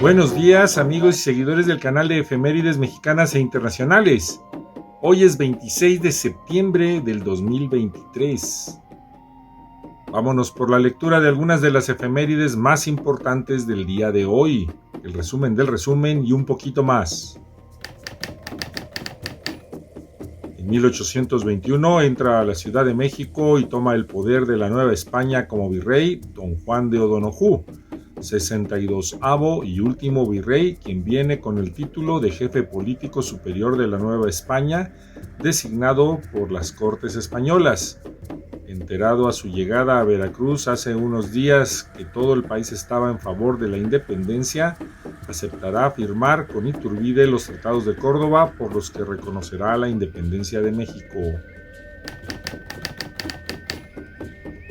Buenos días, amigos y seguidores del canal de efemérides mexicanas e internacionales. Hoy es 26 de septiembre del 2023. Vámonos por la lectura de algunas de las efemérides más importantes del día de hoy, el resumen del resumen y un poquito más. En 1821 entra a la Ciudad de México y toma el poder de la Nueva España como virrey don Juan de O'Donojú, 62avo y último virrey, quien viene con el título de jefe político superior de la Nueva España, designado por las Cortes Españolas. Enterado a su llegada a Veracruz hace unos días que todo el país estaba en favor de la independencia, aceptará firmar con Iturbide los tratados de Córdoba por los que reconocerá la independencia de México.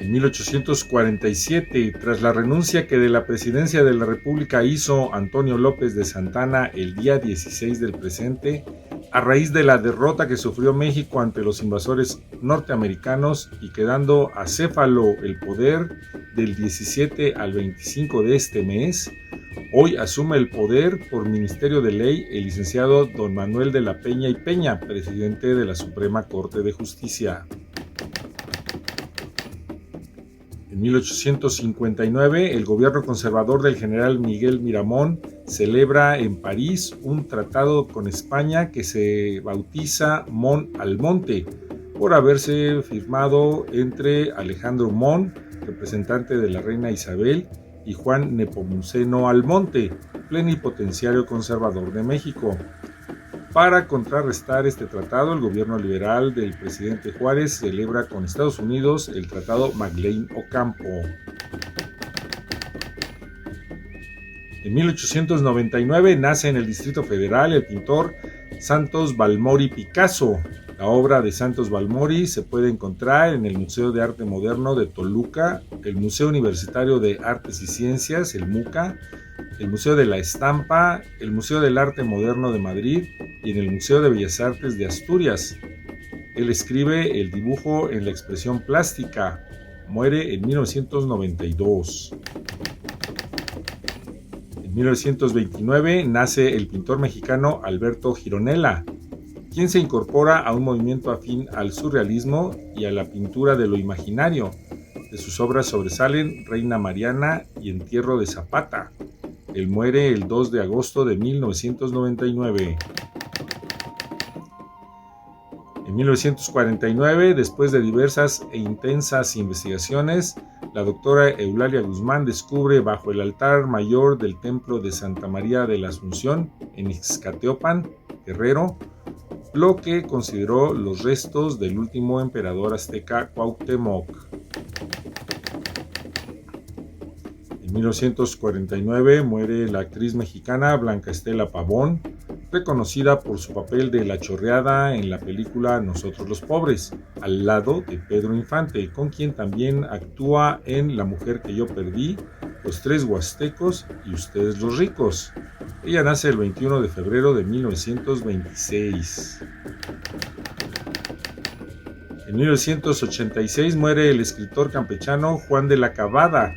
En 1847, tras la renuncia que de la presidencia de la República hizo Antonio López de Santana el día 16 del presente, a raíz de la derrota que sufrió México ante los invasores norteamericanos y quedando acéfalo el poder del 17 al 25 de este mes, hoy asume el poder por ministerio de ley el licenciado don Manuel de la Peña y Peña, presidente de la Suprema Corte de Justicia. En 1859, el gobierno conservador del general Miguel Miramón celebra en París un tratado con España que se bautiza Mon Almonte, por haberse firmado entre Alejandro Mon, representante de la reina Isabel, y Juan Nepomuceno Almonte, plenipotenciario conservador de México. Para contrarrestar este tratado, el gobierno liberal del presidente Juárez celebra con Estados Unidos el Tratado McLean-Ocampo. En 1899 nace en el Distrito Federal el pintor Santos Balmori Picasso. La obra de Santos Balmori se puede encontrar en el Museo de Arte Moderno de Toluca, el Museo Universitario de Artes y Ciencias, el MUCA, el Museo de la Estampa, el Museo del Arte Moderno de Madrid y en el Museo de Bellas Artes de Asturias. Él escribe el dibujo en la expresión plástica. Muere en 1992. En 1929 nace el pintor mexicano Alberto Gironella, quien se incorpora a un movimiento afín al surrealismo y a la pintura de lo imaginario. De sus obras sobresalen Reina Mariana y Entierro de Zapata. Él muere el 2 de agosto de 1999. En 1949, después de diversas e intensas investigaciones, la doctora Eulalia Guzmán descubre bajo el altar mayor del templo de Santa María de la Asunción, en Ixcateopan, Guerrero, lo que consideró los restos del último emperador azteca Cuauhtémoc. En 1949 muere la actriz mexicana Blanca Estela Pavón, reconocida por su papel de La Chorreada en la película Nosotros los Pobres, al lado de Pedro Infante, con quien también actúa en La Mujer que yo perdí, Los Tres Huastecos y Ustedes los Ricos. Ella nace el 21 de febrero de 1926. En 1986 muere el escritor campechano Juan de la Cabada.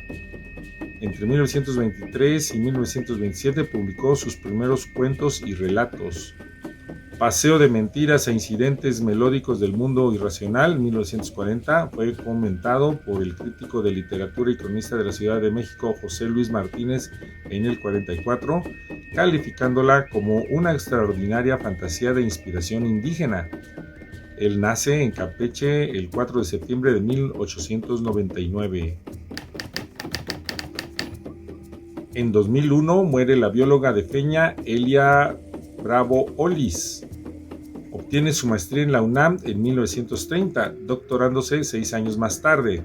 Entre 1923 y 1927 publicó sus primeros cuentos y relatos. Paseo de mentiras e incidentes melódicos del mundo irracional, 1940, fue comentado por el crítico de literatura y cronista de la Ciudad de México, José Luis Martínez, en el 44, calificándola como una extraordinaria fantasía de inspiración indígena. Él nace en Campeche el 4 de septiembre de 1899. En 2001 muere la bióloga de Feña Elia Bravo Olis. Obtiene su maestría en la UNAM en 1930, doctorándose 6 años más tarde.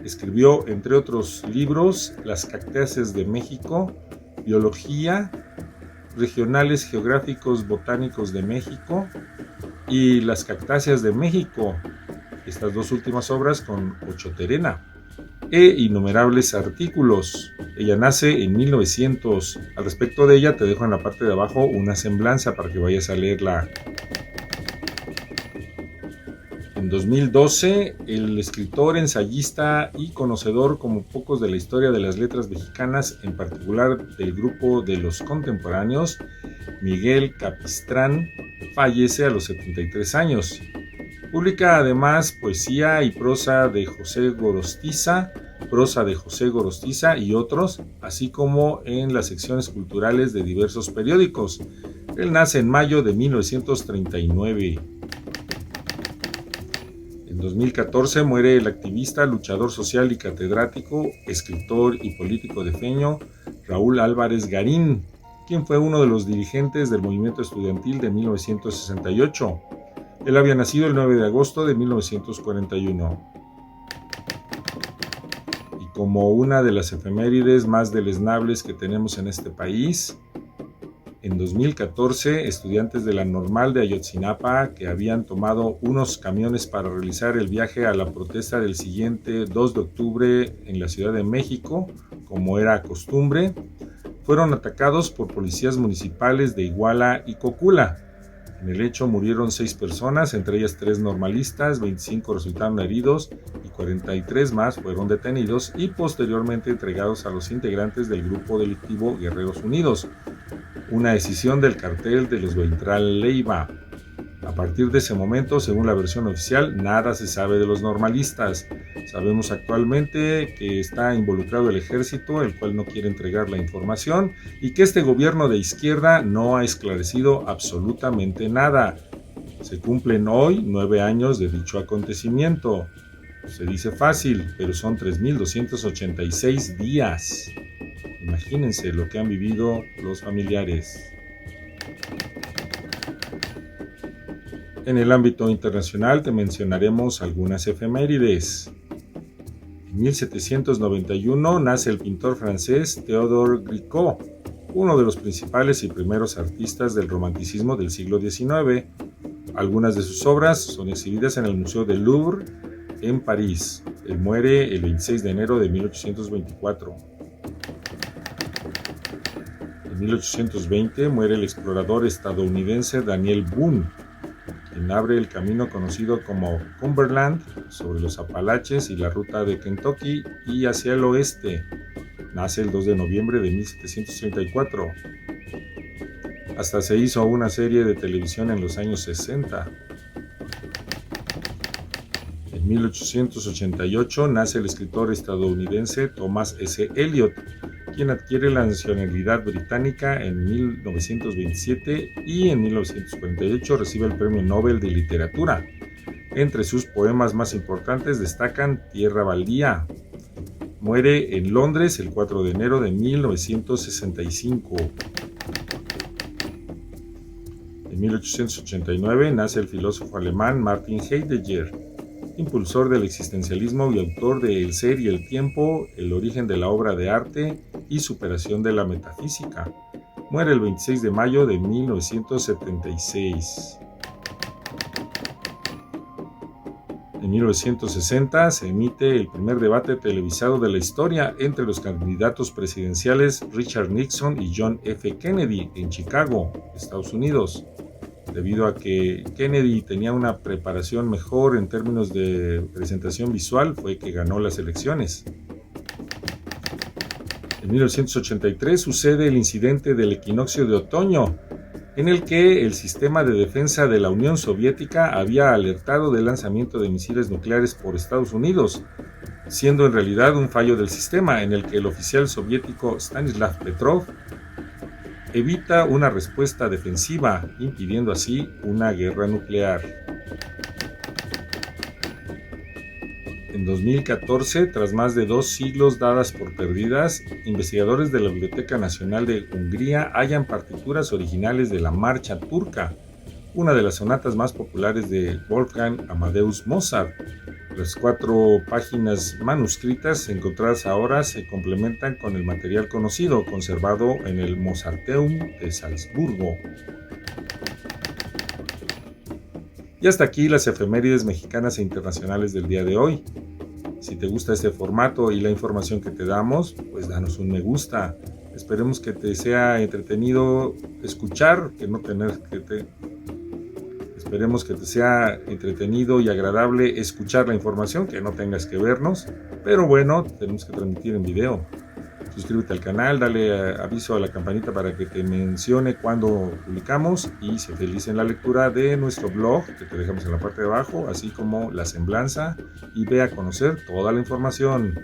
Escribió, entre otros libros, Las cactáceas de México, Biología, Regionales Geográficos Botánicos de México y Las cactáceas de México, estas dos últimas obras con Ochoterena, e innumerables artículos. Ella nace en 1900. Al respecto de ella te dejo en la parte de abajo una semblanza para que vayas a leerla. En 2012, el escritor, ensayista y conocedor como pocos de la historia de las letras mexicanas, en particular del grupo de los contemporáneos, Miguel Capistrán, fallece a los 73 años. Publica además poesía y prosa de José Gorostiza y otros, así como en las secciones culturales de diversos periódicos. Él nace en mayo de 1939. En 2014 muere el activista, luchador social y catedrático, escritor y político defeño Raúl Álvarez Garín, quien fue uno de los dirigentes del movimiento estudiantil de 1968. Él había nacido el 9 de agosto de 1941. Y como una de las efemérides más deleznables que tenemos en este país, en 2014, estudiantes de la Normal de Ayotzinapa, que habían tomado unos camiones para realizar el viaje a la protesta del siguiente 2 de octubre en la Ciudad de México, como era costumbre, fueron atacados por policías municipales de Iguala y Cocula. En el hecho murieron 6 personas, entre ellas 3 normalistas, 25 resultaron heridos y 43 más fueron detenidos y posteriormente entregados a los integrantes del grupo delictivo Guerreros Unidos, una decisión del cartel de los Beltrán Leiva. A partir de ese momento, según la versión oficial, nada se sabe de los normalistas. Sabemos actualmente que está involucrado el ejército, el cual no quiere entregar la información, y que este gobierno de izquierda no ha esclarecido absolutamente nada. Se cumplen hoy 9 años de dicho acontecimiento. Se dice fácil, pero son 3.286 días. Imagínense lo que han vivido los familiares. En el ámbito internacional te mencionaremos algunas efemérides. En 1791 nace el pintor francés Théodore Géricault, uno de los principales y primeros artistas del romanticismo del siglo XIX. Algunas de sus obras son exhibidas en el Museo del Louvre en París. Él muere el 26 de enero de 1824. En 1820 muere el explorador estadounidense Daniel Boone, quien abre el camino conocido como Cumberland sobre los Apalaches y la ruta de Kentucky y hacia el oeste. Nace el 2 de noviembre de 1734. Hasta se hizo una serie de televisión en los años 60. En 1888 nace el escritor estadounidense Thomas S. Eliot, quien adquiere la nacionalidad británica en 1927 y en 1948 recibe el Premio Nobel de Literatura. Entre sus poemas más importantes destacan Tierra Baldía. Muere en Londres el 4 de enero de 1965. En 1889 nace el filósofo alemán Martin Heidegger, impulsor del existencialismo y autor de El ser y el tiempo, el origen de la obra de arte y superación de la metafísica. Muere el 26 de mayo de 1976. En 1960 se emite el primer debate televisado de la historia entre los candidatos presidenciales Richard Nixon y John F. Kennedy en Chicago, Estados Unidos. Debido a que Kennedy tenía una preparación mejor en términos de presentación visual, fue que ganó las elecciones. En 1983 sucede el incidente del equinoccio de otoño, en el que el sistema de defensa de la Unión Soviética había alertado del lanzamiento de misiles nucleares por Estados Unidos, siendo en realidad un fallo del sistema en el que el oficial soviético Stanislav Petrov evita una respuesta defensiva, impidiendo así una guerra nuclear. En 2014, tras más de 2 siglos dadas por perdidas, investigadores de la Biblioteca Nacional de Hungría hallan partituras originales de la Marcha Turca, una de las sonatas más populares de Wolfgang Amadeus Mozart. Las 4 páginas manuscritas encontradas ahora se complementan con el material conocido, conservado en el Mozarteum de Salzburgo. Y hasta aquí las efemérides mexicanas e internacionales del día de hoy. Si te gusta este formato y la información que te damos, pues danos un me gusta. Esperemos que te sea entretenido escuchar, Esperemos que te sea entretenido y agradable escuchar la información, que no tengas que vernos, pero bueno, tenemos que transmitir en video. Suscríbete al canal, dale aviso a la campanita para que te mencione cuando publicamos y sé feliz en la lectura de nuestro blog que te dejamos en la parte de abajo, así como la semblanza, y ve a conocer toda la información.